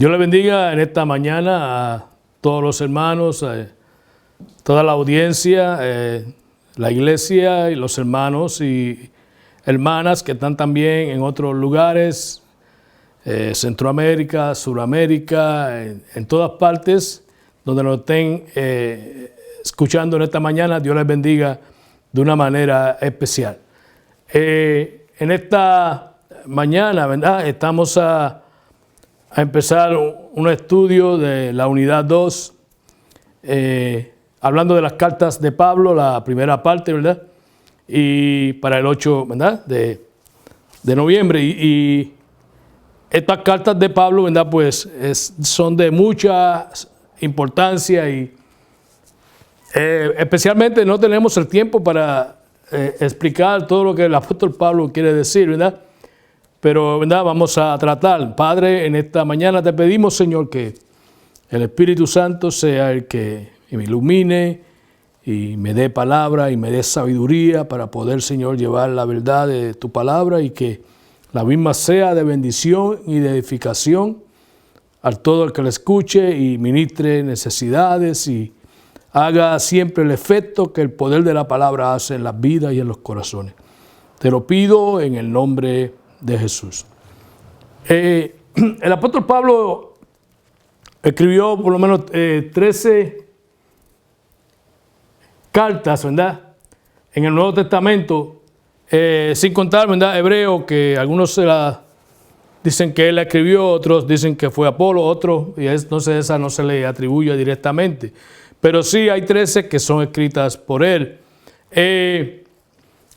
Dios le bendiga en esta mañana a todos los hermanos, a toda la audiencia, la iglesia y los hermanos y hermanas que están también en otros lugares, Centroamérica, Suramérica, en todas partes donde nos estén escuchando en esta mañana. Dios les bendiga de una manera especial. En esta mañana, ¿verdad? Estamos a empezar un estudio de la unidad 2, hablando de las cartas de Pablo, la primera parte, ¿verdad? Y para el 8, ¿verdad? De noviembre. Y estas cartas de Pablo, ¿verdad? Pues son de mucha importancia y especialmente no tenemos el tiempo para explicar todo lo que el apóstol Pablo quiere decir, ¿verdad? Pero, ¿verdad? Vamos a tratar. Padre, en esta mañana te pedimos, Señor, que el Espíritu Santo sea el que me ilumine y me dé palabra y me dé sabiduría para poder, Señor, llevar la verdad de tu palabra y que la misma sea de bendición y de edificación a todo el que la escuche y ministre necesidades y haga siempre el efecto que el poder de la palabra hace en las vidas y en los corazones. Te lo pido en el nombre de Jesús. El apóstol Pablo escribió por lo menos 13 cartas, ¿verdad? En el Nuevo Testamento, sin contar, ¿verdad? Hebreo, que algunos dicen que él la escribió, otros dicen que fue Apolo, otros, y entonces esa no se le atribuye directamente. Pero sí hay 13 que son escritas por él.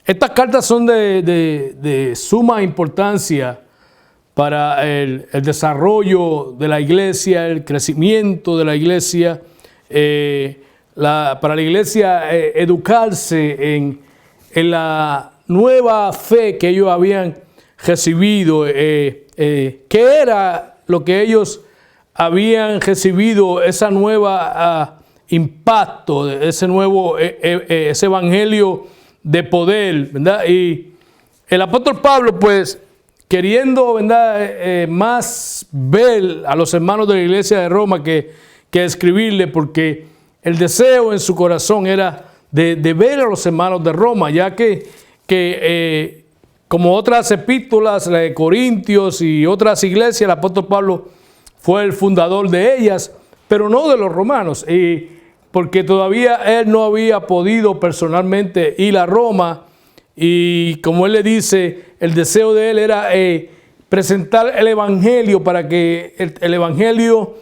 Estas cartas son de suma importancia para el desarrollo de la iglesia, el crecimiento de la iglesia, para la iglesia educarse en la nueva fe que ellos habían recibido, qué era lo que ellos habían recibido, esa nueva impacto, ese nuevo, ese evangelio de poder, ¿verdad? Y el apóstol Pablo, pues, queriendo, ¿verdad? Más ver a los hermanos de la iglesia de Roma que escribirle, porque el deseo en su corazón era de ver a los hermanos de Roma, ya que como otras epístolas, la de Corintios y otras iglesias, el apóstol Pablo fue el fundador de ellas, pero no de los romanos, porque todavía él no había podido personalmente ir a Roma, y como él le dice, el deseo de él era presentar el evangelio para que el evangelio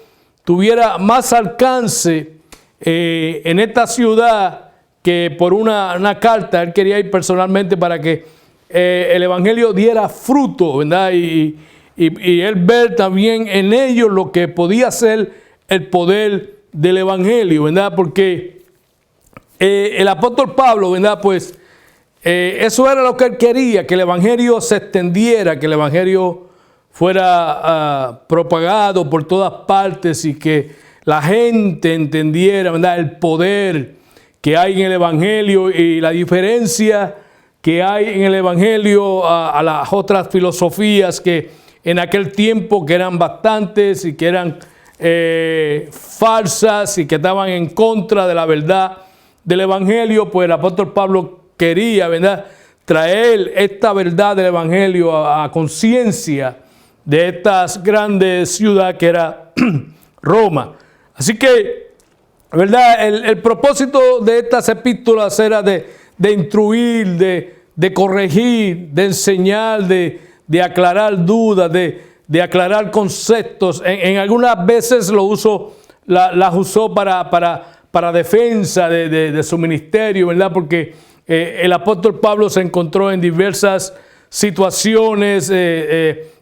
tuviera más alcance en esta ciudad que por una carta. Él quería ir personalmente para que el evangelio diera fruto, ¿verdad? Y él ver también en ellos lo que podía ser el poder del evangelio, ¿verdad? Porque el apóstol Pablo, ¿verdad? Pues eso era lo que él quería, que el evangelio se extendiera, que el evangelio fuera propagado por todas partes y que la gente entendiera, ¿verdad? El poder que hay en el evangelio y la diferencia que hay en el evangelio a las otras filosofías que en aquel tiempo que eran bastantes y que eran falsas y que estaban en contra de la verdad del evangelio. Pues el apóstol Pablo quería, ¿verdad?, traer esta verdad del evangelio a conciencia de estas grandes ciudades que era Roma. Así que, ¿verdad?, el propósito de estas epístolas era de instruir, de corregir, de enseñar, de aclarar dudas, de aclarar conceptos. En algunas veces las usó para defensa de su ministerio, ¿verdad? Porque el apóstol Pablo se encontró en diversas situaciones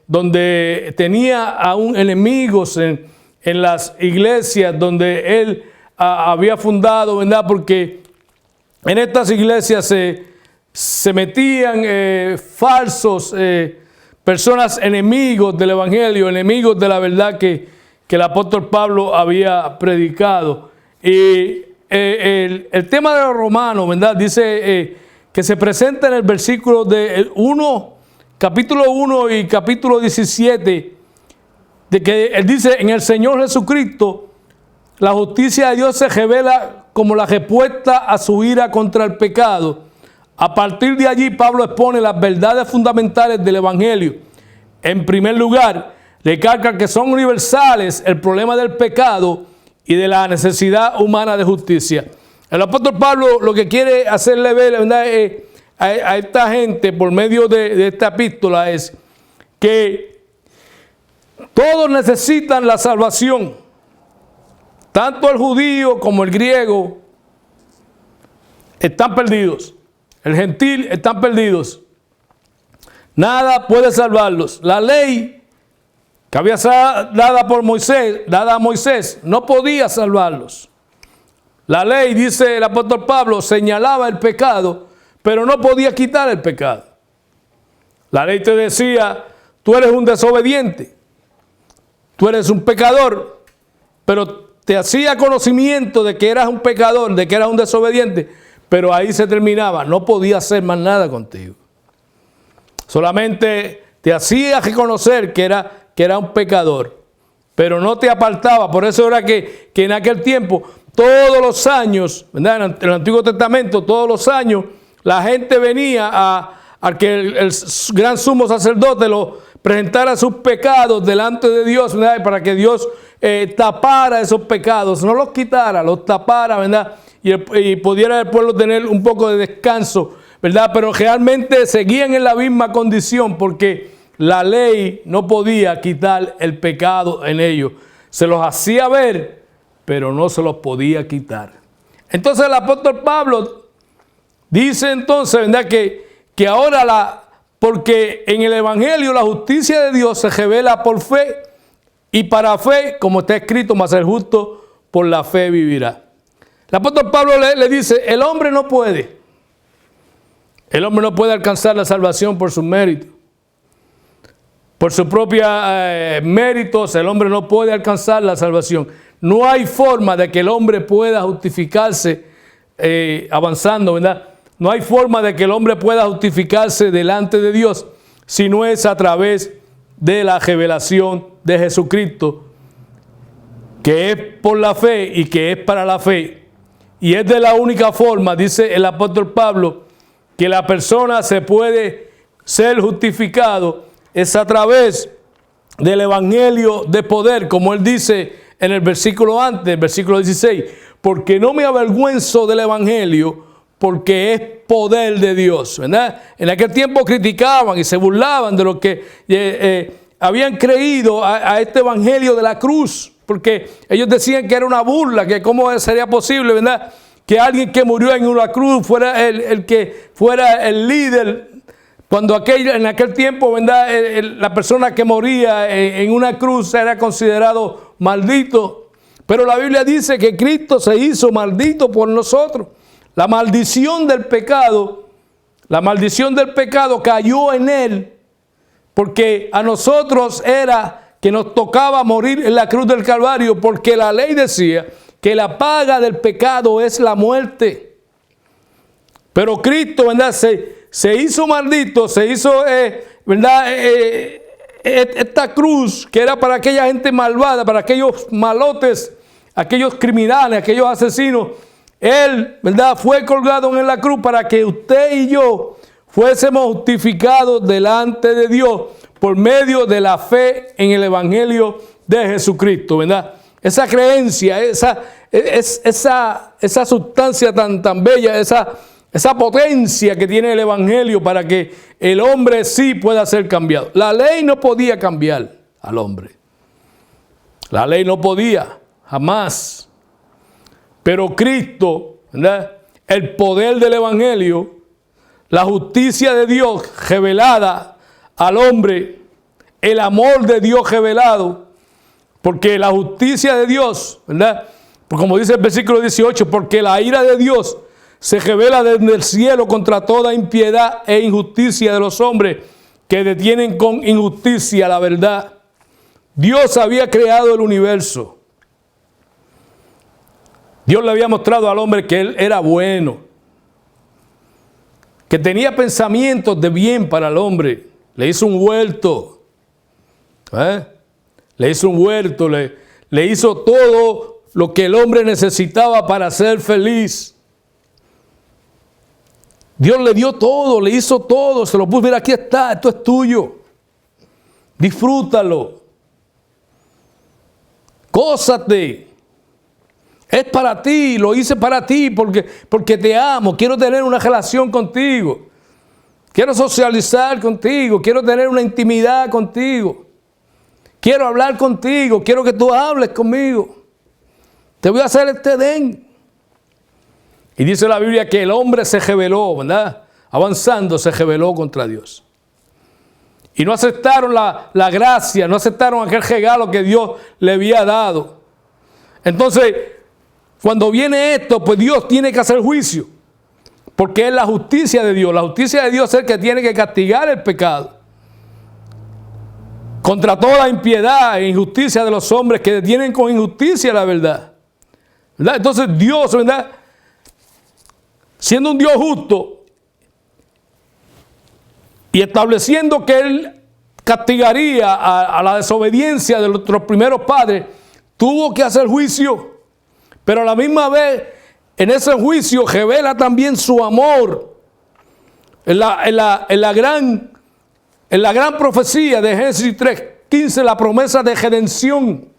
donde tenía aún enemigos en las iglesias donde él había fundado, ¿verdad? Porque en estas iglesias se metían falsos personas enemigos del evangelio, enemigos de la verdad que el apóstol Pablo había predicado. Y el tema de los romanos, ¿verdad? Dice que se presenta en el versículo de capítulo 1 y capítulo 17, de que él dice, en el Señor Jesucristo, la justicia de Dios se revela como la respuesta a su ira contra el pecado. A partir de allí, Pablo expone las verdades fundamentales del Evangelio. En primer lugar, recalca que son universales el problema del pecado y de la necesidad humana de justicia. El apóstol Pablo lo que quiere hacerle ver, ¿verdad?, a esta gente por medio de esta epístola es que todos necesitan la salvación. Tanto el judío como el griego están perdidos. El gentil están perdidos. Nada puede salvarlos. La ley que había dada a Moisés, no podía salvarlos. La ley, dice el apóstol Pablo, señalaba el pecado, pero no podía quitar el pecado. La ley te decía, tú eres un desobediente, tú eres un pecador, pero te hacía conocimiento de que eras un pecador, de que eras un desobediente, pero ahí se terminaba, no podía hacer más nada contigo. Solamente te hacía reconocer que era un pecador, pero no te apartaba. Por eso era que en aquel tiempo, todos los años, ¿verdad?, en el Antiguo Testamento, todos los años, la gente venía a que el gran sumo sacerdote lo presentara sus pecados delante de Dios, ¿verdad?, para que Dios tapara esos pecados, no los quitara, los tapara, ¿verdad?, y pudiera el pueblo tener un poco de descanso, ¿verdad? Pero realmente seguían en la misma condición porque la ley no podía quitar el pecado en ellos. Se los hacía ver, pero no se los podía quitar. Entonces el apóstol Pablo dice entonces, ¿verdad?, que ahora porque en el Evangelio la justicia de Dios se revela por fe y para fe, como está escrito, mas el justo por la fe vivirá. El apóstol Pablo le dice, el hombre no puede alcanzar la salvación por sus méritos. Por sus propios méritos, el hombre no puede alcanzar la salvación. No hay forma de que el hombre pueda justificarse avanzando, ¿verdad? No hay forma de que el hombre pueda justificarse delante de Dios si no es a través de la revelación de Jesucristo, que es por la fe y que es para la fe. Y es de la única forma, dice el apóstol Pablo, que la persona se puede ser justificado, es a través del evangelio de poder, como él dice en el versículo antes, el versículo 16, porque no me avergüenzo del evangelio, porque es poder de Dios, ¿verdad? En aquel tiempo criticaban y se burlaban de lo que habían creído a este evangelio de la cruz, porque ellos decían que era una burla, que cómo sería posible, ¿verdad?, que alguien que murió en una cruz fuera el que fuera el líder, cuando en aquel tiempo, ¿verdad?, la persona que moría en una cruz era considerado maldito. Pero la Biblia dice que Cristo se hizo maldito por nosotros. La maldición del pecado cayó en él, porque a nosotros era que nos tocaba morir en la cruz del Calvario, porque la ley decía que la paga del pecado es la muerte. Pero Cristo, ¿verdad?, se hizo maldito, se hizo, ¿verdad?, esta cruz que era para aquella gente malvada, para aquellos malotes, aquellos criminales, aquellos asesinos. Él, ¿verdad?, fue colgado en la cruz para que usted y yo fuésemos justificados delante de Dios por medio de la fe en el Evangelio de Jesucristo, ¿verdad? Esa creencia, esa sustancia tan bella, esa potencia que tiene el Evangelio para que el hombre sí pueda ser cambiado. La ley no podía cambiar al hombre. La ley no podía, jamás. Pero Cristo, ¿verdad?, el poder del Evangelio, la justicia de Dios revelada al hombre, el amor de Dios revelado, porque la justicia de Dios, ¿verdad?, como dice el versículo 18, porque la ira de Dios se revela desde el cielo contra toda impiedad e injusticia de los hombres que detienen con injusticia la verdad. Dios había creado el universo. Dios le había mostrado al hombre que él era bueno, que tenía pensamientos de bien para el hombre. Le hizo un huerto, le hizo un huerto, le hizo todo lo que el hombre necesitaba para ser feliz. Dios le dio todo, le hizo todo, se lo puso, mira, aquí está, esto es tuyo. Disfrútalo. Gózate. Es para ti, lo hice para ti porque te amo, quiero tener una relación contigo. Quiero socializar contigo, quiero tener una intimidad contigo. Quiero hablar contigo, quiero que tú hables conmigo. Te voy a hacer este Edén. Y dice la Biblia que el hombre se rebeló, ¿verdad? Avanzando se rebeló contra Dios. Y no aceptaron la gracia, no aceptaron aquel regalo que Dios le había dado. Entonces, cuando viene esto, pues Dios tiene que hacer juicio. Porque es la justicia de Dios. La justicia de Dios es el que tiene que castigar el pecado. Contra toda la impiedad e injusticia de los hombres que detienen con injusticia la verdad. ¿Verdad? Entonces Dios, ¿verdad?, siendo un Dios justo y estableciendo que Él castigaría a la desobediencia de nuestros primeros padres, tuvo que hacer juicio. Pero a la misma vez, en ese juicio revela también su amor. En la gran profecía de Génesis 3:15, la promesa de redención,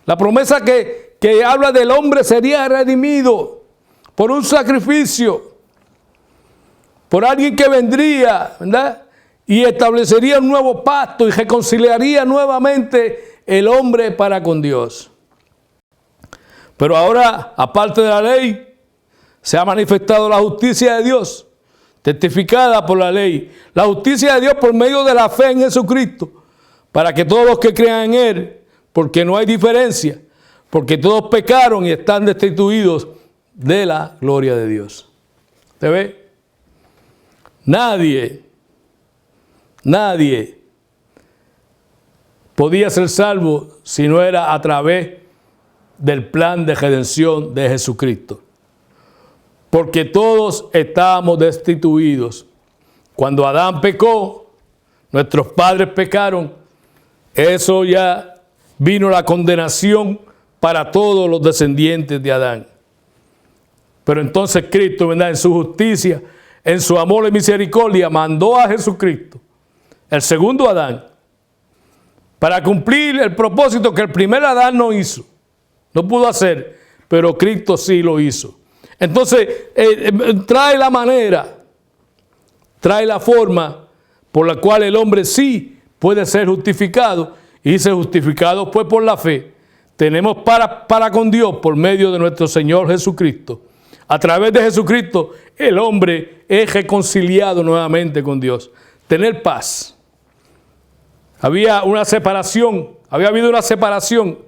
la promesa que habla del hombre sería redimido por un sacrificio, por alguien que vendría, ¿verdad?, y establecería un nuevo pacto y reconciliaría nuevamente el hombre para con Dios. Pero ahora, aparte de la ley, se ha manifestado la justicia de Dios, testificada por la ley. La justicia de Dios por medio de la fe en Jesucristo, para que todos los que crean en Él, porque no hay diferencia, porque todos pecaron y están destituidos de la gloria de Dios. ¿Te ve? Nadie podía ser salvo si no era a través del plan de redención de Jesucristo. Porque todos estábamos destituidos. Cuando Adán pecó, nuestros padres pecaron, eso ya vino la condenación para todos los descendientes de Adán. Pero entonces Cristo, ¿verdad?, en su justicia, en su amor y misericordia, mandó a Jesucristo, el segundo Adán, para cumplir el propósito que el primer Adán no hizo. No pudo hacer, pero Cristo sí lo hizo. Entonces, trae la manera, trae la forma por la cual el hombre sí puede ser justificado, y ser justificado pues por la fe. Tenemos para con Dios por medio de nuestro Señor Jesucristo. A través de Jesucristo, el hombre es reconciliado nuevamente con Dios. Tener paz. Había una separación, había habido una separación.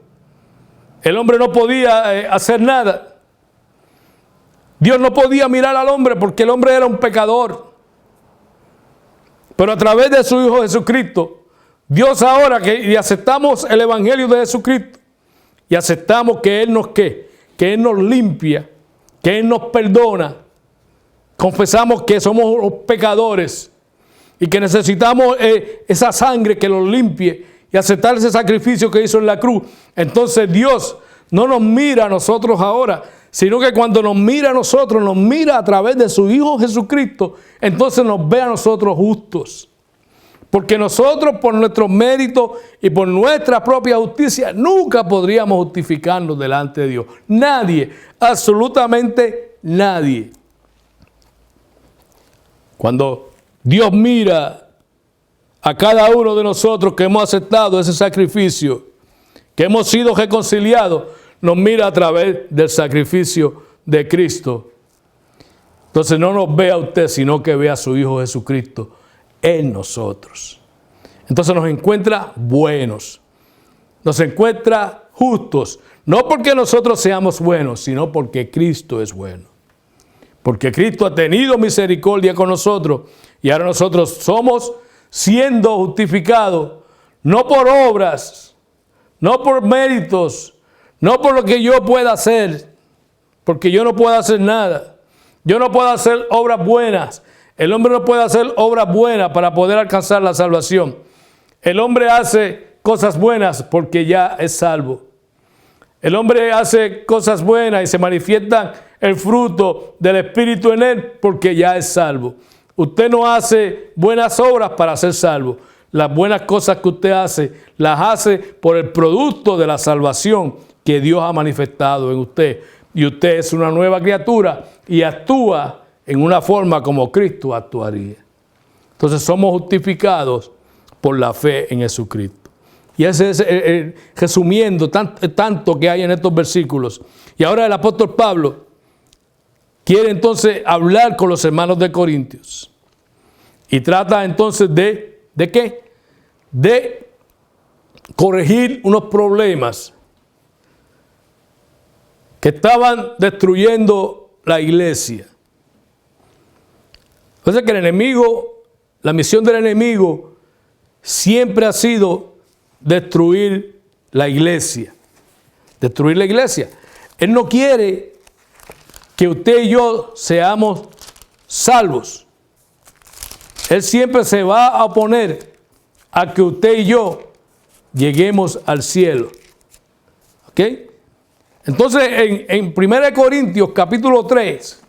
El hombre no podía hacer nada. Dios no podía mirar al hombre porque el hombre era un pecador. Pero a través de su Hijo Jesucristo, Dios ahora que aceptamos el Evangelio de Jesucristo y aceptamos que Él nos limpia, que Él nos perdona, confesamos que somos los pecadores y que necesitamos esa sangre que los limpie y aceptar ese sacrificio que hizo en la cruz. Entonces Dios no nos mira a nosotros ahora, sino que cuando nos mira a nosotros, nos mira a través de su Hijo Jesucristo, entonces nos ve a nosotros justos. Porque nosotros por nuestros méritos y por nuestra propia justicia nunca podríamos justificarnos delante de Dios. Nadie, absolutamente nadie. Cuando Dios mira a cada uno de nosotros que hemos aceptado ese sacrificio, que hemos sido reconciliados, nos mira a través del sacrificio de Cristo. Entonces no nos ve a usted, sino que ve a su Hijo Jesucristo en nosotros. Entonces nos encuentra buenos, nos encuentra justos, no porque nosotros seamos buenos, sino porque Cristo es bueno. Porque Cristo ha tenido misericordia con nosotros y ahora nosotros somos siendo justificados, no por obras, no por méritos, no por lo que yo pueda hacer, porque yo no puedo hacer nada. Yo no puedo hacer obras buenas. El hombre no puede hacer obras buenas para poder alcanzar la salvación. El hombre hace cosas buenas porque ya es salvo. El hombre hace cosas buenas y se manifiesta el fruto del Espíritu en él porque ya es salvo. Usted no hace buenas obras para ser salvo. Las buenas cosas que usted hace, las hace por el producto de la salvación que Dios ha manifestado en usted. Y usted es una nueva criatura y actúa en una forma como Cristo actuaría. Entonces somos justificados por la fe en Jesucristo. Y ese es, resumiendo tanto que hay en estos versículos. Y ahora el apóstol Pablo quiere entonces hablar con los hermanos de Corintios. Y trata entonces ¿de qué? De corregir unos problemas que estaban destruyendo la iglesia. Entonces que el enemigo, la misión del enemigo siempre ha sido destruir la iglesia. Destruir la iglesia. Él no quiere que usted y yo seamos salvos. Él siempre se va a oponer a que usted y yo lleguemos al cielo. ¿Ok? Entonces, en 1 Corintios capítulo 3,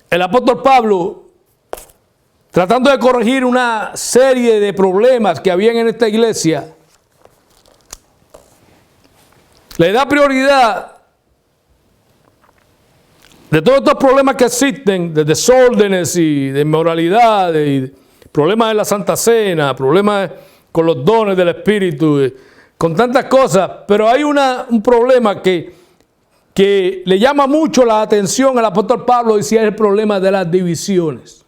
el apóstol Pablo, tratando de corregir una serie de problemas que habían en esta iglesia, le da prioridad de todos estos problemas que existen, de desórdenes y de inmoralidad, y problemas de la Santa Cena, problemas con los dones del Espíritu, con tantas cosas, pero hay un problema que le llama mucho la atención al apóstol Pablo, y si es el problema de las divisiones.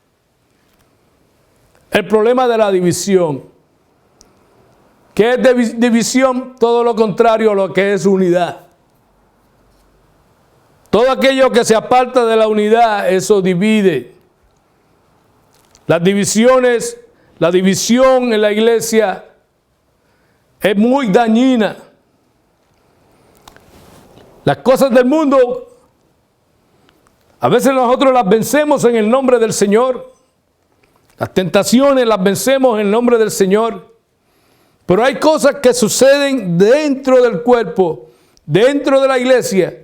El problema de la división. ¿Qué es división? Todo lo contrario a lo que es unidad. Todo aquello que se aparta de la unidad, eso divide. Las divisiones, la división en la iglesia es muy dañina. Las cosas del mundo, a veces nosotros las vencemos en el nombre del Señor. Las tentaciones las vencemos en el nombre del Señor. Pero hay cosas que suceden dentro del cuerpo, dentro de la iglesia,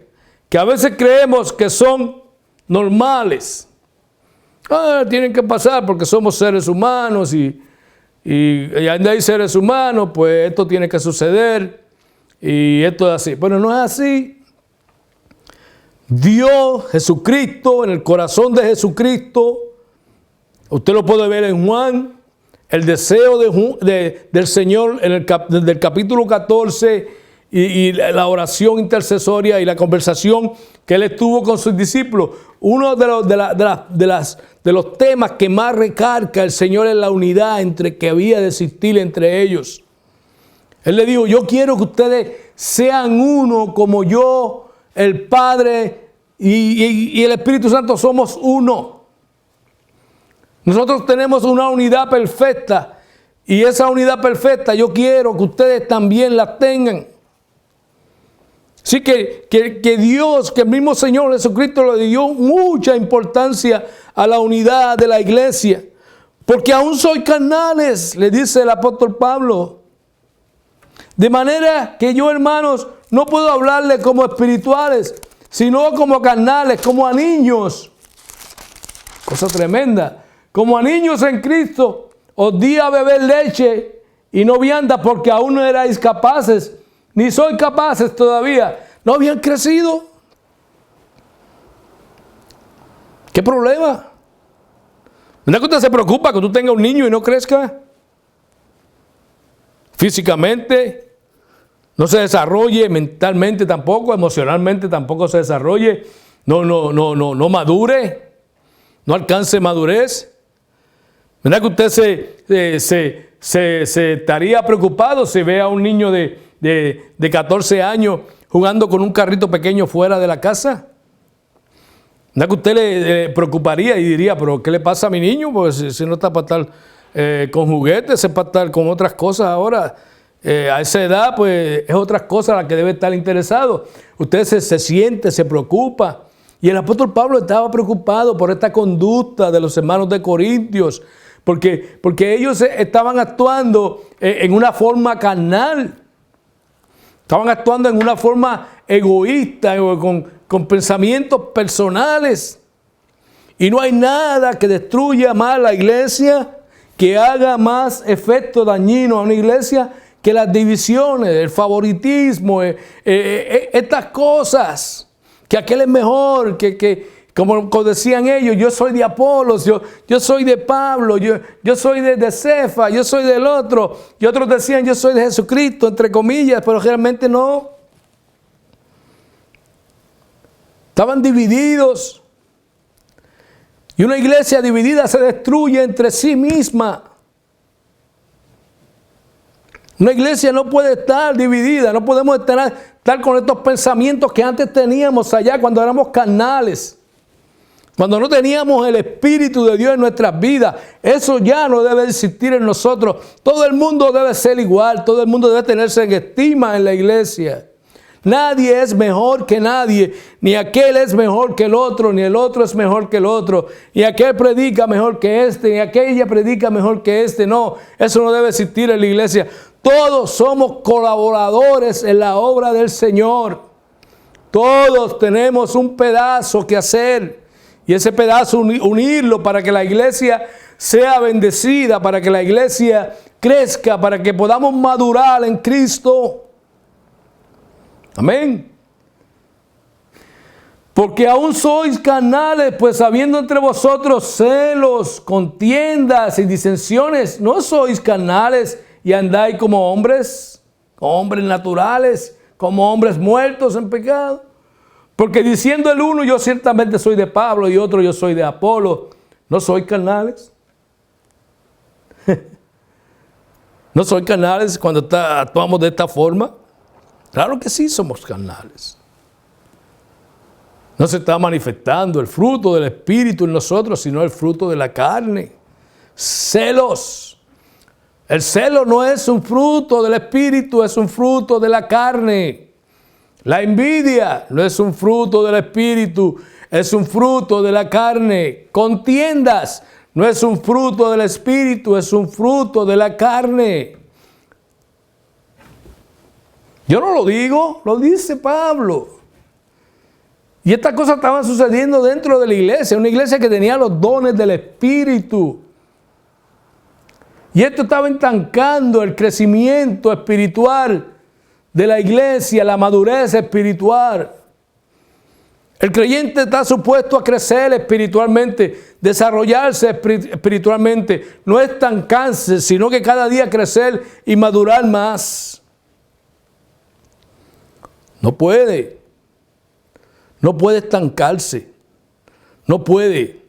que a veces creemos que son normales. Tienen que pasar porque somos seres humanos y donde hay seres humanos, pues esto tiene que suceder y esto es así. Pero no es así. Dios, Jesucristo, en el corazón de Jesucristo, usted lo puede ver en Juan, el deseo del Señor desde el capítulo 14 y la oración intercesoria y la conversación que Él estuvo con sus discípulos. Uno de los temas que más recarga el Señor es la unidad que había de existir entre ellos. Él le dijo: yo quiero que ustedes sean uno como yo, el Padre y el Espíritu Santo somos uno. Nosotros tenemos una unidad perfecta, y esa unidad perfecta yo quiero que ustedes también la tengan. Así que Dios, que el mismo Señor Jesucristo le dio mucha importancia a la unidad de la iglesia. Porque aún soy carnales, le dice el apóstol Pablo. De manera que yo, hermanos, no puedo hablarles como espirituales, sino como carnales, como a niños. Cosa tremenda. Como a niños en Cristo, os di a beber leche y no vianda, porque aún no erais capaces, ni sois capaces todavía. ¿No habían crecido? ¿Qué problema? ¿Verdad que usted se preocupa que tú tengas un niño y no crezca? Físicamente no se desarrolle, mentalmente tampoco, emocionalmente tampoco se desarrolle, no madure, no alcance madurez. ¿Verdad que usted se estaría preocupado si ve a un niño de 14 años jugando con un carrito pequeño fuera de la casa? ¿Verdad que usted le preocuparía y diría: pero ¿qué le pasa a mi niño? Pues si no está para estar con juguetes, es para estar con otras cosas ahora. A esa edad, pues es otras cosas a las que debe estar interesado. Usted se siente, se preocupa. Y el apóstol Pablo estaba preocupado por esta conducta de los hermanos de Corintios, porque ellos estaban actuando en una forma carnal. Estaban actuando en una forma egoísta, con pensamientos personales. Y no hay nada que destruya más la iglesia, que haga más efecto dañino a una iglesia, que las divisiones, el favoritismo, estas cosas, que aquel es mejor, como decían ellos, yo soy de Apolos, yo soy de Pablo, yo soy de Cefa, yo soy del otro, y otros decían yo soy de Jesucristo, entre comillas, pero realmente no. Estaban divididos. Y una iglesia dividida se destruye entre sí misma. Una iglesia no puede estar dividida, no podemos estar con estos pensamientos que antes teníamos allá cuando éramos carnales. Cuando no teníamos el Espíritu de Dios en nuestras vidas. Eso ya no debe existir en nosotros. Todo el mundo debe ser igual, todo el mundo debe tenerse en estima en la iglesia. Nadie es mejor que nadie, ni aquel es mejor que el otro, ni el otro es mejor que el otro, ni aquel predica mejor que este, ni aquella predica mejor que este. No, eso no debe existir en la iglesia. Todos somos colaboradores en la obra del Señor. Todos tenemos un pedazo que hacer, y ese pedazo unirlo para que la iglesia sea bendecida, para que la iglesia crezca, para que podamos madurar en Cristo. Amén. Porque aún sois carnales, pues habiendo entre vosotros celos, contiendas y disensiones, ¿no sois carnales y andáis como hombres naturales, como hombres muertos en pecado? Porque diciendo el uno, yo ciertamente soy de Pablo, y otro, yo soy de Apolo, ¿no sois carnales? ¿No sois carnales cuando actuamos de esta forma? Claro que sí somos carnales. No se está manifestando el fruto del Espíritu en nosotros, sino el fruto de la carne. Celos. El celo no es un fruto del Espíritu, es un fruto de la carne. La envidia no es un fruto del Espíritu, es un fruto de la carne. Contiendas no es un fruto del Espíritu, es un fruto de la carne. Yo no lo digo, lo dice Pablo. Y estas cosas estaban sucediendo dentro de la iglesia, una iglesia que tenía los dones del Espíritu. Y esto estaba estancando el crecimiento espiritual de la iglesia, la madurez espiritual. El creyente está supuesto a crecer espiritualmente, desarrollarse espiritualmente, no estancarse, sino que cada día crecer y madurar más. No puede estancarse, no puede,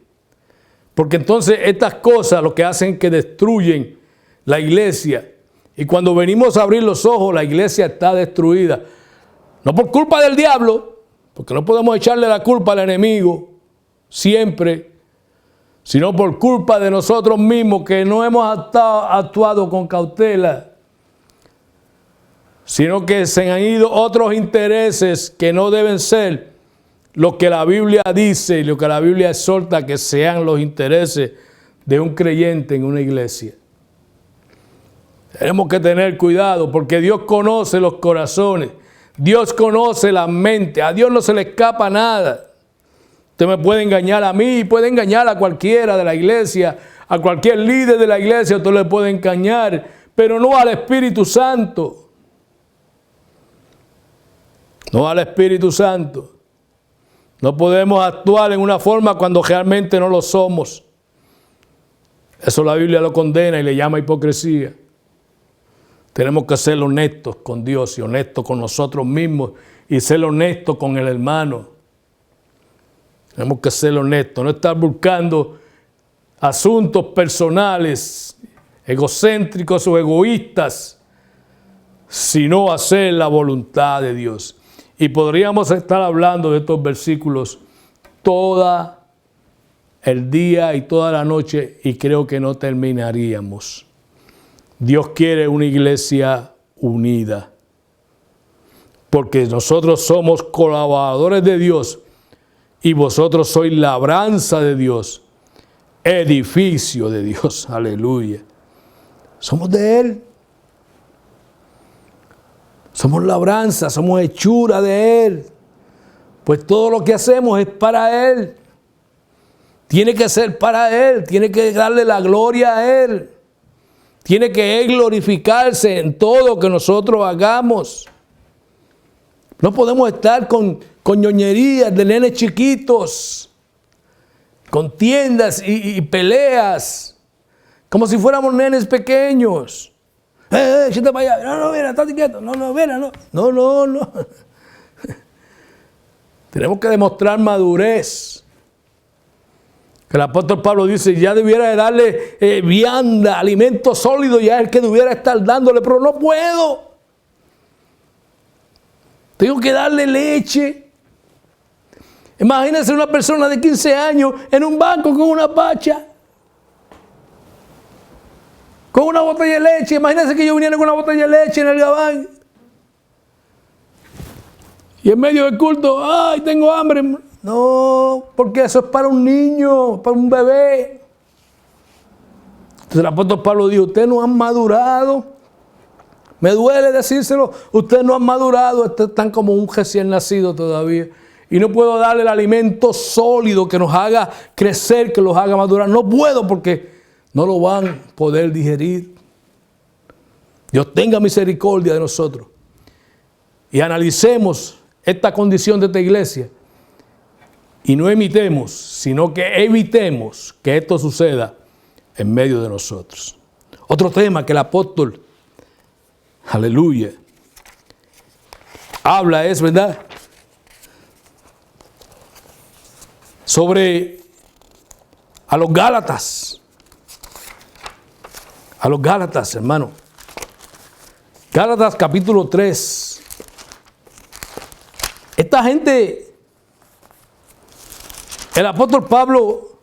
porque entonces estas cosas lo que hacen es que destruyen la iglesia, y cuando venimos a abrir los ojos la iglesia está destruida, no por culpa del diablo, porque no podemos echarle la culpa al enemigo siempre, sino por culpa de nosotros mismos que no hemos actuado con cautela, sino que se han ido otros intereses que no deben ser lo que la Biblia dice y lo que la Biblia exhorta que sean los intereses de un creyente en una iglesia. Tenemos que tener cuidado porque Dios conoce los corazones, Dios conoce la mente, a Dios no se le escapa nada. Usted me puede engañar a mí, puede engañar a cualquiera de la iglesia, a cualquier líder de la iglesia, usted le puede engañar, pero no al Espíritu Santo. No al Espíritu Santo. No podemos actuar en una forma cuando realmente no lo somos. Eso la Biblia lo condena y le llama hipocresía. Tenemos que ser honestos con Dios y honestos con nosotros mismos y ser honestos con el hermano. Tenemos que ser honestos, no estar buscando asuntos personales, egocéntricos o egoístas, sino hacer la voluntad de Dios. Y podríamos estar hablando de estos versículos todo el día y toda la noche y creo que no terminaríamos. Dios quiere una iglesia unida, porque nosotros somos colaboradores de Dios y vosotros sois labranza de Dios, edificio de Dios. Aleluya. Somos de Él. Somos labranza, somos hechura de Él. Pues todo lo que hacemos es para Él. Tiene que ser para Él. Tiene que darle la gloria a Él. Tiene que Él glorificarse en todo lo que nosotros hagamos. No podemos estar con ñoñerías de nenes chiquitos, contiendas y peleas, como si fuéramos nenes pequeños. Siéntate para allá. No, mira, estate quieto. No, mira, no. No. Tenemos que demostrar madurez. Que el apóstol Pablo dice, ya debiera de darle vianda, alimento sólido, ya es el que debiera estar dándole, pero no puedo. Tengo que darle leche. Imagínense una persona de 15 años en un banco con una pacha, con una botella de leche. Imagínense que yo viniera con una botella de leche en el gabán. Y en medio del culto, ¡ay, tengo hambre! No, porque eso es para un niño, para un bebé. Entonces el apóstol Pablo dijo, ustedes no han madurado. Me duele decírselo, ustedes no han madurado, están como un recién nacido todavía. Y no puedo darle el alimento sólido que nos haga crecer, que los haga madurar. No puedo porque no lo van a poder digerir. Dios tenga misericordia de nosotros. Y analicemos esta condición de esta iglesia. Y no imitemos, sino que evitemos que esto suceda en medio de nosotros. Otro tema que el apóstol, aleluya, habla es, ¿verdad?, sobre a los Gálatas. A los Gálatas, hermano. Gálatas capítulo 3. Esta gente, el apóstol Pablo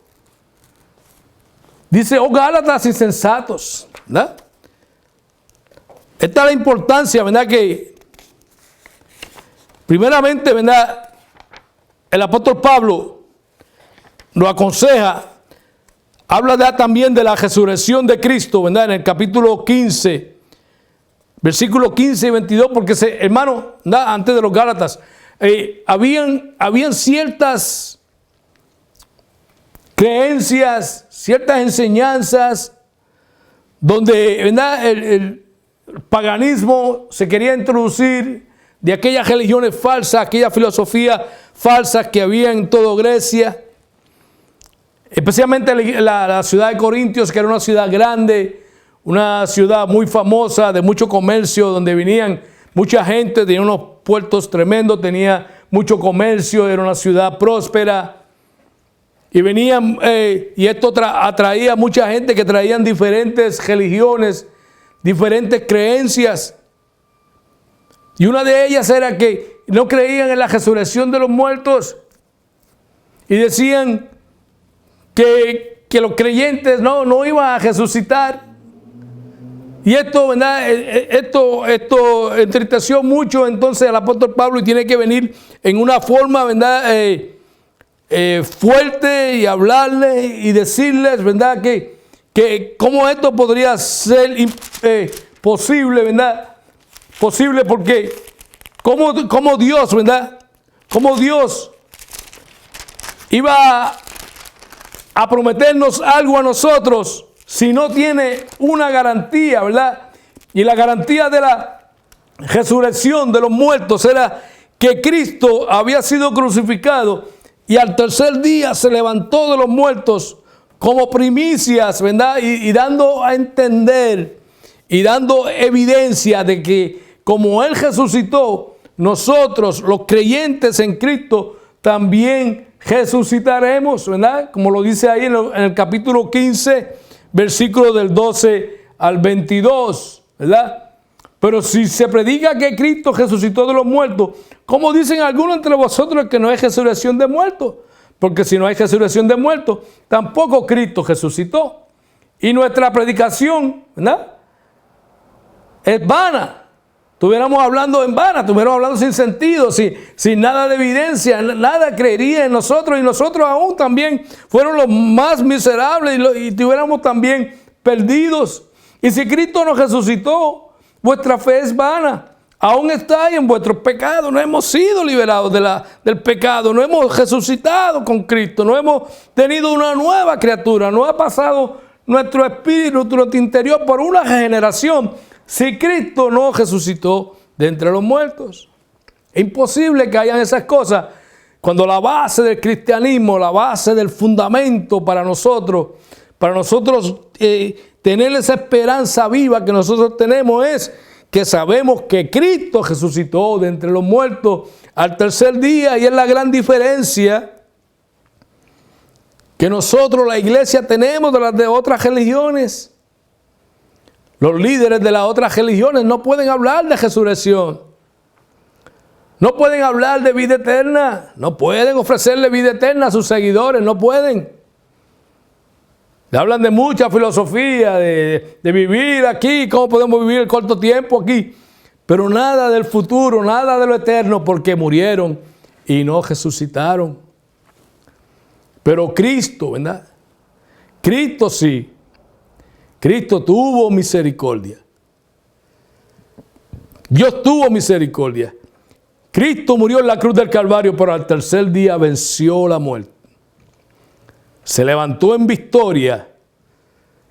dice, oh Gálatas insensatos, ¿verdad? Esta es la importancia, ¿verdad? Que primeramente, ¿verdad?, el apóstol Pablo nos aconseja, habla también de la resurrección de Cristo, ¿verdad? En el capítulo 15, versículos 15 y 22, porque, hermano, ¿verdad?, antes de los Gálatas, habían ciertas creencias, ciertas enseñanzas, donde, ¿verdad?, el paganismo se quería introducir de aquellas religiones falsas, aquella filosofía falsa que había en toda Grecia, especialmente la ciudad de Corintios, que era una ciudad grande, una ciudad muy famosa, de mucho comercio, donde venían mucha gente, tenía unos puertos tremendos, tenía mucho comercio, era una ciudad próspera. Y venían, y esto atraía a mucha gente que traían diferentes religiones, diferentes creencias. Y una de ellas era que no creían en la resurrección de los muertos. Y decían que los creyentes no iban a resucitar. Y esto, ¿verdad?, esto entristeció mucho entonces al apóstol Pablo, y tiene que venir en una forma, ¿verdad?, fuerte, y hablarles y decirles, ¿verdad?, que cómo esto podría ser posible, ¿verdad? Posible porque como Dios, ¿verdad?, como Dios iba a prometernos algo a nosotros si no tiene una garantía, ¿verdad? Y la garantía de la resurrección de los muertos era que Cristo había sido crucificado y al tercer día se levantó de los muertos como primicias, ¿verdad? Y dando a entender y dando evidencia de que como Él resucitó, nosotros, los creyentes en Cristo, también resucitaremos, ¿verdad? Como lo dice ahí en el capítulo 15, versículo del 12 al 22, ¿verdad? Pero si se predica que Cristo resucitó de los muertos, ¿cómo dicen algunos entre vosotros que no hay resurrección de muertos? Porque si no hay resurrección de muertos, tampoco Cristo resucitó. Y nuestra predicación, ¿verdad?, es vana. estuviéramos hablando en vano, estuviéramos hablando sin sentido, sin nada de evidencia, nada creería en nosotros y nosotros aún también fueron los más miserables y estuviéramos también perdidos. Y si Cristo nos resucitó, vuestra fe es vana. Aún estáis en vuestros pecados, no hemos sido liberados del pecado, no hemos resucitado con Cristo, no hemos tenido una nueva criatura, no ha pasado nuestro espíritu, nuestro interior por una regeneración. Si Cristo no resucitó de entre los muertos, es imposible que hayan esas cosas cuando la base del cristianismo, la base del fundamento para nosotros tener esa esperanza viva que nosotros tenemos es que sabemos que Cristo resucitó de entre los muertos al tercer día, y es la gran diferencia que nosotros, la iglesia, tenemos de las de otras religiones. Los líderes de las otras religiones no pueden hablar de resurrección, no pueden hablar de vida eterna, no pueden ofrecerle vida eterna a sus seguidores, no pueden. Le hablan de mucha filosofía, de vivir aquí, cómo podemos vivir el corto tiempo aquí. Pero nada del futuro, nada de lo eterno, porque murieron y no resucitaron. Pero Cristo, ¿verdad? Cristo sí. Cristo tuvo misericordia. Dios tuvo misericordia. Cristo murió en la cruz del Calvario, pero al tercer día venció la muerte. Se levantó en victoria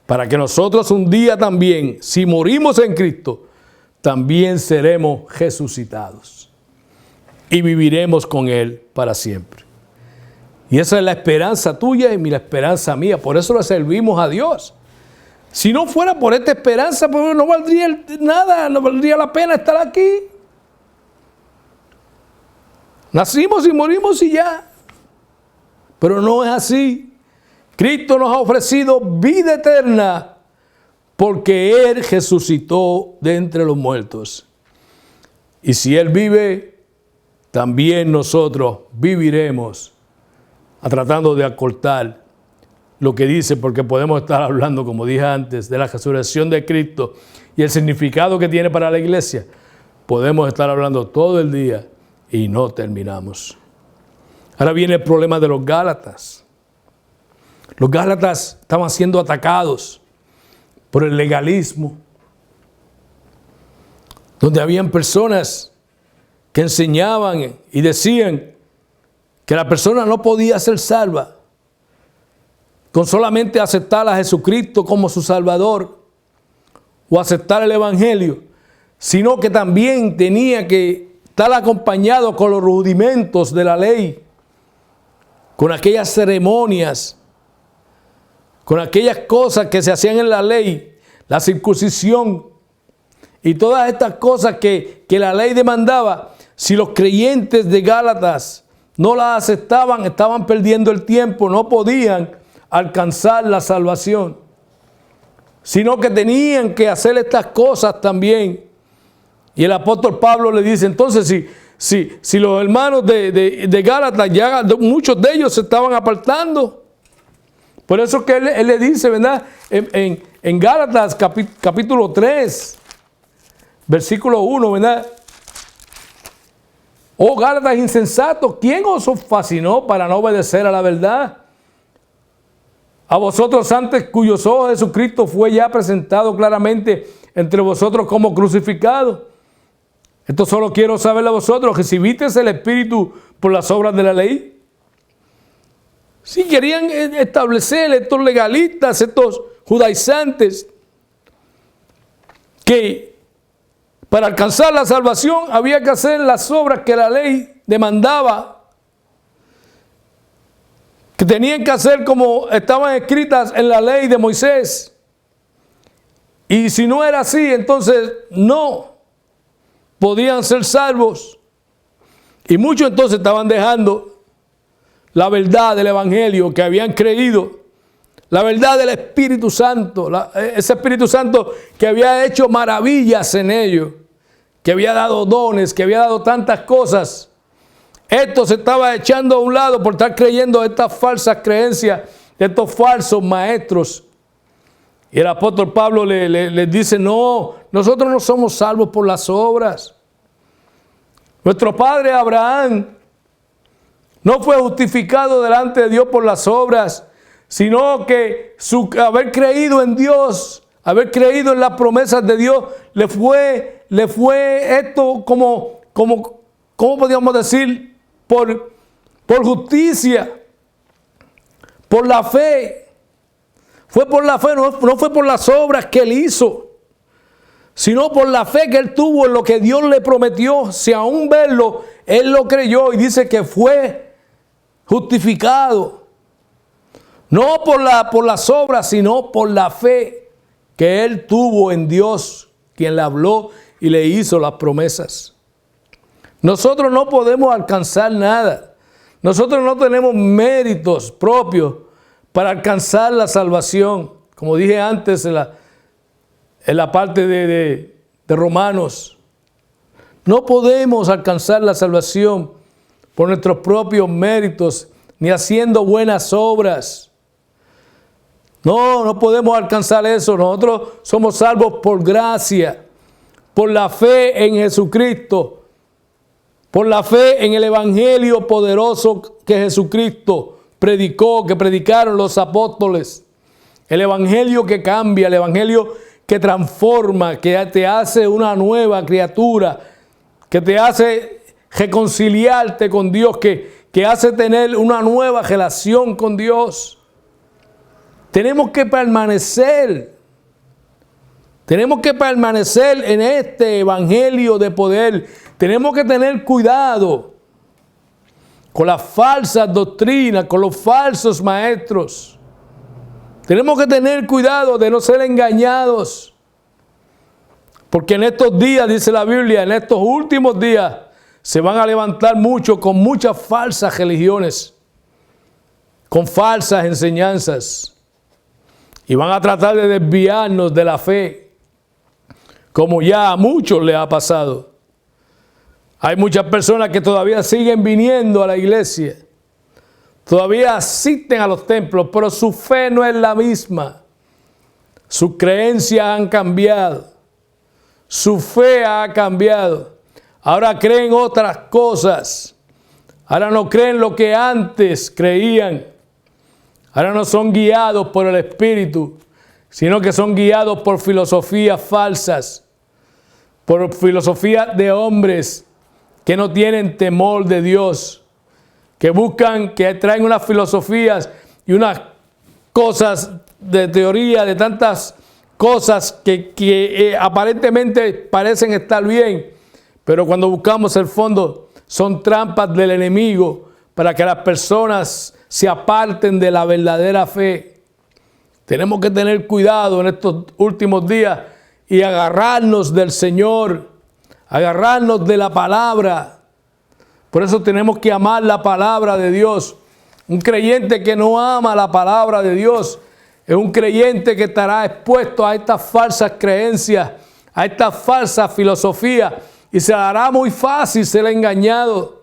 para que nosotros un día también, si morimos en Cristo, también seremos resucitados y viviremos con Él para siempre. Y esa es la esperanza tuya y la esperanza mía. Por eso le servimos a Dios. Si no fuera por esta esperanza, pues no valdría nada, no valdría la pena estar aquí. Nacimos y morimos y ya. Pero no es así. Cristo nos ha ofrecido vida eterna porque Él resucitó de entre los muertos. Y si Él vive, también nosotros viviremos, tratando de acortar lo que dice, porque podemos estar hablando, como dije antes, de la resurrección de Cristo y el significado que tiene para la iglesia. Podemos estar hablando todo el día y no terminamos. Ahora viene el problema de los Gálatas. Los Gálatas estaban siendo atacados por el legalismo, donde habían personas que enseñaban y decían que la persona no podía ser salva con solamente aceptar a Jesucristo como su Salvador o aceptar el Evangelio, sino que también tenía que estar acompañado con los rudimentos de la ley, con aquellas ceremonias, con aquellas cosas que se hacían en la ley, la circuncisión y todas estas cosas que la ley demandaba. Si los creyentes de Gálatas no las aceptaban, estaban perdiendo el tiempo, no podían alcanzar la salvación, sino que tenían que hacer estas cosas también. Y el apóstol Pablo le dice, entonces si los hermanos de Gálatas, ya muchos de ellos se estaban apartando. Por eso que él le dice, ¿verdad? En Gálatas capítulo 3, versículo 1, ¿verdad? Oh Gálatas insensatos, ¿quién os fascinó para no obedecer a la verdad? A vosotros antes cuyos ojos Jesucristo fue ya presentado claramente entre vosotros como crucificado. Esto solo quiero saber a vosotros, ¿recibisteis el Espíritu por las obras de la ley? Si querían establecer estos legalistas, estos judaizantes, que para alcanzar la salvación había que hacer las obras que la ley demandaba, que tenían que hacer como estaban escritas en la ley de Moisés. Y si no era así, entonces no podían ser salvos. Y muchos entonces estaban dejando la verdad del Evangelio que habían creído, la verdad del Espíritu Santo, ese Espíritu Santo que había hecho maravillas en ellos, que había dado dones, que había dado tantas cosas. Esto se estaba echando a un lado por estar creyendo estas falsas creencias de estos falsos maestros Y el apóstol Pablo les dice, no, nosotros no somos salvos por las obras. Nuestro padre Abraham no fue justificado delante de Dios por las obras, sino que su haber creído en Dios, haber creído en las promesas de Dios, le fue esto como ¿cómo podríamos decir? Por justicia, por la fe. Fue por la fe, no fue por las obras que él hizo, sino por la fe que él tuvo en lo que Dios le prometió. Si aún verlo, él lo creyó y dice que fue justificado. No por las obras, sino por la fe que él tuvo en Dios, quien le habló y le hizo las promesas. Nosotros no podemos alcanzar nada. Nosotros no tenemos méritos propios para alcanzar la salvación. Como dije antes en la parte de Romanos, no podemos alcanzar la salvación por nuestros propios méritos, ni haciendo buenas obras. No podemos alcanzar eso. Nosotros somos salvos por gracia, por la fe en Jesucristo, por la fe en el evangelio poderoso que Jesucristo predicó, que predicaron los apóstoles. El evangelio que cambia, el evangelio que transforma, que te hace una nueva criatura, que te hace reconciliarte con Dios, que hace tener una nueva relación con Dios. Tenemos que permanecer en este evangelio de poder. Tenemos que tener cuidado con las falsas doctrinas, con los falsos maestros. Tenemos que tener cuidado de no ser engañados. Porque en estos días, dice la Biblia, en estos últimos días, se van a levantar muchos con muchas falsas religiones, con falsas enseñanzas. Y van a tratar de desviarnos de la fe, como ya a muchos les ha pasado. Hay muchas personas que todavía siguen viniendo a la iglesia, todavía asisten a los templos, pero su fe no es la misma. Sus creencias han cambiado, su fe ha cambiado. Ahora creen otras cosas, ahora no creen lo que antes creían. Ahora no son guiados por el Espíritu, sino que son guiados por filosofías falsas, por filosofías de hombres que no tienen temor de Dios, que buscan, que traen unas filosofías y unas cosas de teoría, de tantas cosas que aparentemente parecen estar bien, pero cuando buscamos el fondo son trampas del enemigo para que las personas se aparten de la verdadera fe. Tenemos que tener cuidado en estos últimos días y agarrarnos del Señor, agarrarnos de la palabra. Por eso tenemos que amar la palabra de Dios. Un creyente que no ama la palabra de Dios es un creyente que estará expuesto a estas falsas creencias, a estas falsas filosofías, y se le hará muy fácil ser engañado.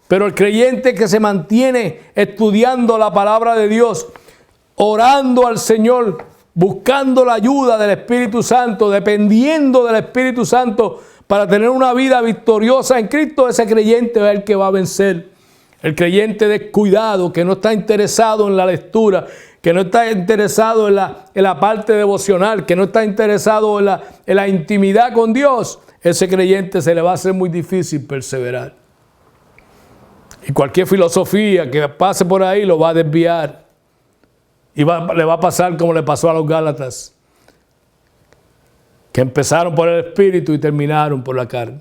Pero el creyente que se mantiene estudiando la palabra de Dios, orando al Señor, buscando la ayuda del Espíritu Santo, dependiendo del Espíritu Santo para tener una vida victoriosa en Cristo, ese creyente es el que va a vencer. El creyente descuidado, que no está interesado en la lectura, que no está interesado en la parte devocional, que no está interesado en la intimidad con Dios, ese creyente se le va a hacer muy difícil perseverar. Y cualquier filosofía que pase por ahí lo va a desviar. Y le va a pasar como le pasó a los Gálatas, que empezaron por el Espíritu y terminaron por la carne.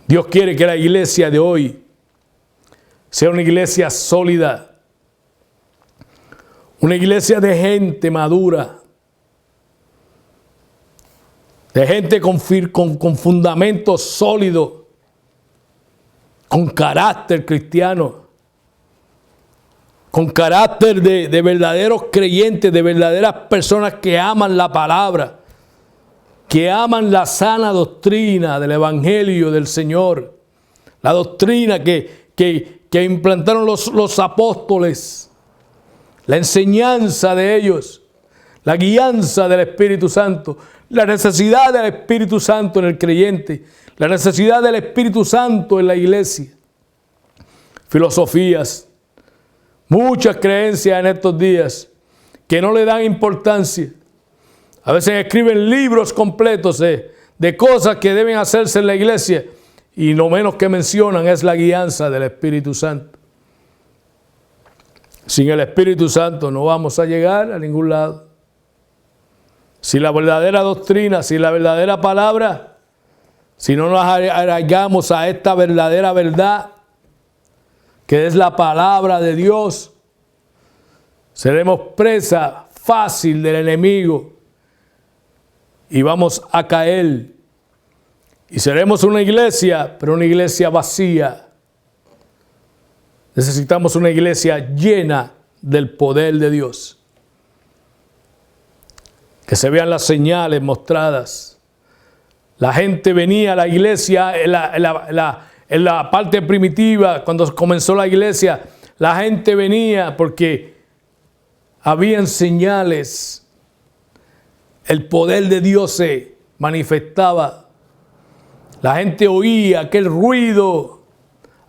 Dios quiere que la iglesia de hoy sea una iglesia sólida, una iglesia de gente madura, de gente con fundamento sólido, con carácter cristiano, con carácter de verdaderos creyentes, de verdaderas personas que aman la palabra, que aman la sana doctrina del Evangelio del Señor, la doctrina que implantaron los apóstoles, la enseñanza de ellos, la guianza del Espíritu Santo, la necesidad del Espíritu Santo en el creyente, la necesidad del Espíritu Santo en la iglesia. Filosofías, muchas creencias en estos días que no le dan importancia. A veces escriben libros completos de cosas que deben hacerse en la iglesia y lo menos que mencionan es la guianza del Espíritu Santo. Sin el Espíritu Santo no vamos a llegar a ningún lado. Si la verdadera doctrina, si la verdadera palabra, si no nos arraigamos a esta verdadera verdad, que es la palabra de Dios, seremos presa fácil del enemigo y vamos a caer. Y seremos una iglesia, pero una iglesia vacía. Necesitamos una iglesia llena del poder de Dios. Que se vean las señales mostradas. La gente venía a la iglesia en la parte primitiva, cuando comenzó la iglesia, la gente venía porque habían señales. El poder de Dios se manifestaba. La gente oía aquel ruido.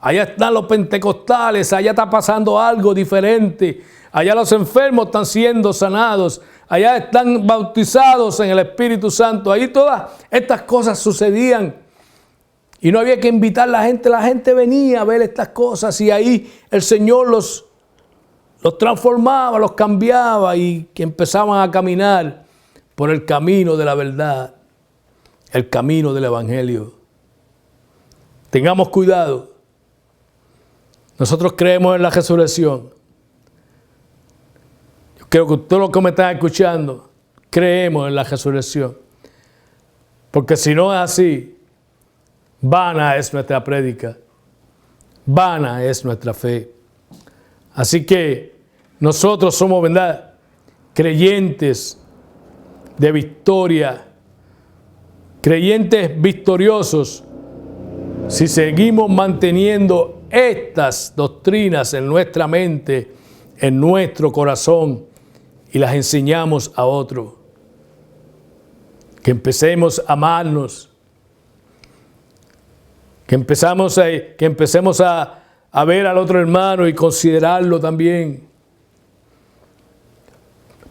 Allá están los pentecostales, allá está pasando algo diferente. Allá los enfermos están siendo sanados. Allá están bautizados en el Espíritu Santo. Ahí todas estas cosas sucedían. Y no había que invitar a la gente. La gente venía a ver estas cosas y ahí el Señor los transformaba, los cambiaba y que empezaban a caminar por el camino de la verdad, el camino del Evangelio. Tengamos cuidado. Nosotros creemos en la resurrección. Yo creo que todos los que me están escuchando creemos en la resurrección. Porque si no es así, vana es nuestra prédica, vana es nuestra fe. Así que nosotros somos, ¿verdad?, creyentes de victoria, creyentes victoriosos, si seguimos manteniendo estas doctrinas en nuestra mente, en nuestro corazón, y las enseñamos a otros. Que empecemos a amarnos, que empecemos a ver al otro hermano y considerarlo también.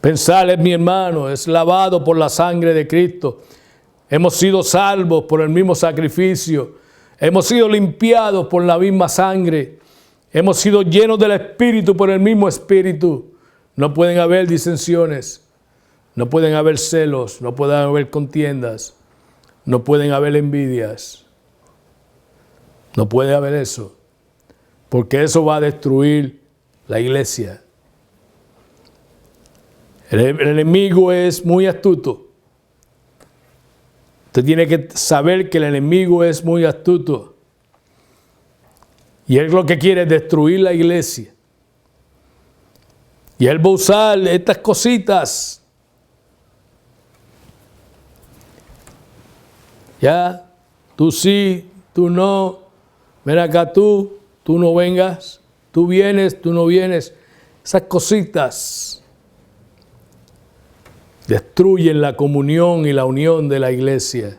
Pensar, es mi hermano, es lavado por la sangre de Cristo. Hemos sido salvos por el mismo sacrificio. Hemos sido limpiados por la misma sangre. Hemos sido llenos del Espíritu por el mismo Espíritu. No pueden haber disensiones. No pueden haber celos. No pueden haber contiendas. No pueden haber envidias. No puede haber eso. Porque eso va a destruir la iglesia. El enemigo es muy astuto. Usted tiene que saber que el enemigo es muy astuto. Y él lo que quiere es destruir la iglesia. Y él va a usar estas cositas. Ya, tú sí, tú no. Ven acá tú no vengas. Tú vienes, tú no vienes. Esas cositas destruyen la comunión y la unión de la iglesia.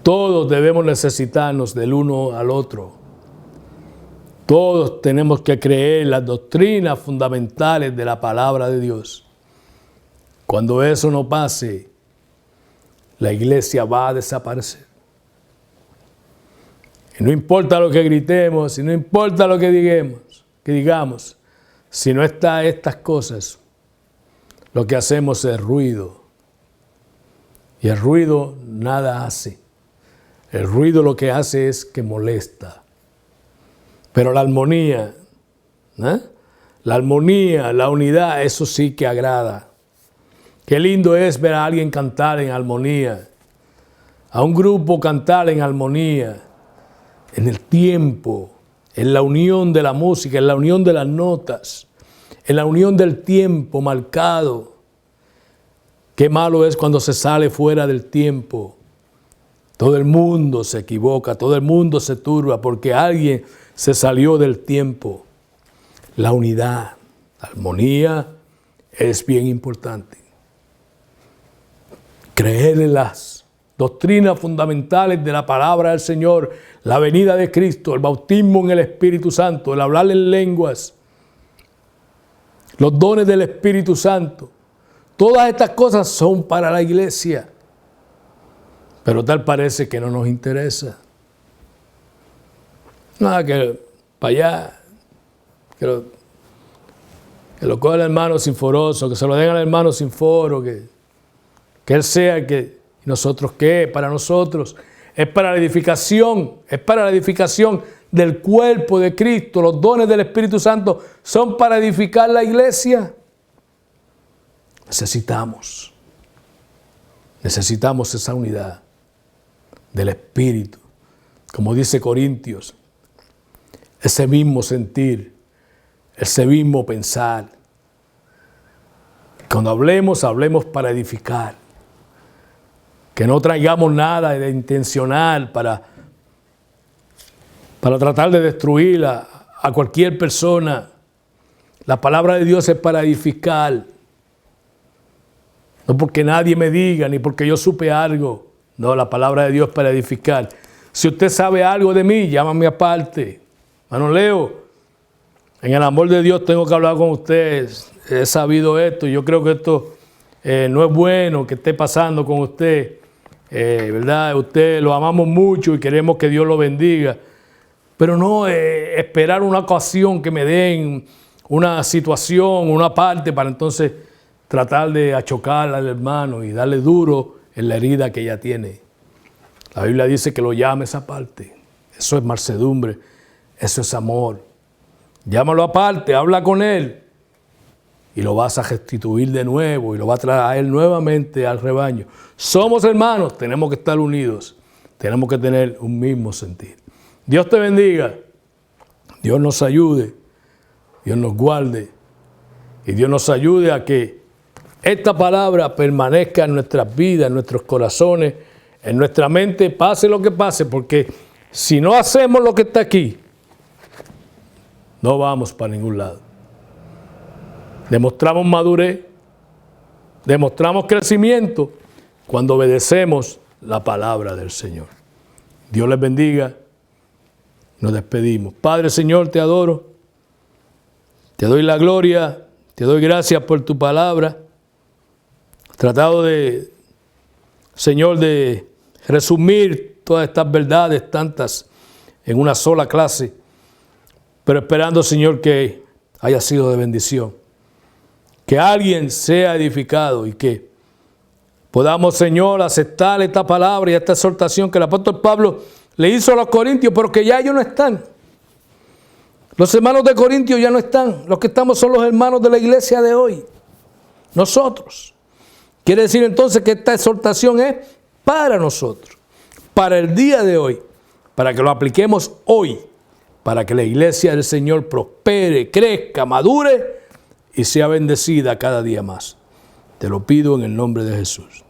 Todos debemos necesitarnos del uno al otro. Todos tenemos que creer las doctrinas fundamentales de la palabra de Dios. Cuando eso no pase, la iglesia va a desaparecer. Y no importa lo que gritemos, y no importa lo que digamos, si no está estas cosas, lo que hacemos es ruido. Y el ruido nada hace. El ruido lo que hace es que molesta. Pero la armonía, la unidad, eso sí que agrada. Qué lindo es ver a alguien cantar en armonía. A un grupo cantar en armonía. En el tiempo, en la unión de la música, en la unión de las notas. En la unión del tiempo marcado. Qué malo es cuando se sale fuera del tiempo. Todo el mundo se equivoca, todo el mundo se turba porque alguien se salió del tiempo. La unidad, la armonía, es bien importante. Creer en las doctrinas fundamentales de la palabra del Señor, la venida de Cristo, el bautismo en el Espíritu Santo, el hablar en lenguas, los dones del Espíritu Santo. Todas estas cosas son para la iglesia, pero tal parece que no nos interesa. Nada, que para allá, que lo coja el hermano sinforoso, que se lo den al hermano sinforo, que él sea el que, nosotros qué, para nosotros, es para la edificación del cuerpo de Cristo. Los dones del Espíritu Santo son para edificar la iglesia. Necesitamos esa unidad del Espíritu. Como dice Corintios, ese mismo sentir, ese mismo pensar. Cuando hablemos para edificar. Que no traigamos nada de intencional para tratar de destruir a cualquier persona. La palabra de Dios es para edificar. No porque nadie me diga, ni porque yo supe algo. No, la palabra de Dios es para edificar. Si usted sabe algo de mí, llámame aparte. Hermano Leo, en el amor de Dios tengo que hablar con usted. He sabido esto y yo creo que esto no es bueno que esté pasando con usted. ¿Verdad? Usted lo amamos mucho y queremos que Dios lo bendiga. Pero no esperar una ocasión que me den una situación, una parte para entonces tratar de achocar al hermano y darle duro en la herida que ella tiene. La Biblia dice que lo llame esa parte. Eso es mansedumbre, eso es amor. Llámalo aparte, habla con él y lo vas a restituir de nuevo y lo vas a traer nuevamente al rebaño. Somos hermanos, tenemos que estar unidos, tenemos que tener un mismo sentir. Dios te bendiga, Dios nos ayude, Dios nos guarde y Dios nos ayude a que esta palabra permanezca en nuestras vidas, en nuestros corazones, en nuestra mente, pase lo que pase, porque si no hacemos lo que está aquí, no vamos para ningún lado. Demostramos madurez, demostramos crecimiento cuando obedecemos la palabra del Señor. Dios les bendiga. Nos despedimos. Padre, Señor, te adoro. Te doy la gloria, te doy gracias por tu palabra. Tratado de, Señor, de resumir todas estas verdades, tantas, en una sola clase, pero esperando, Señor, que haya sido de bendición. Que alguien sea edificado y que podamos, Señor, aceptar esta palabra y esta exhortación que el apóstol Pablo le hizo a los corintios, pero que ya ellos no están. Los hermanos de Corintios ya no están. Los que estamos son los hermanos de la iglesia de hoy. Nosotros. Quiere decir entonces que esta exhortación es para nosotros, para el día de hoy, para que lo apliquemos hoy, para que la iglesia del Señor prospere, crezca, madure y sea bendecida cada día más. Te lo pido en el nombre de Jesús.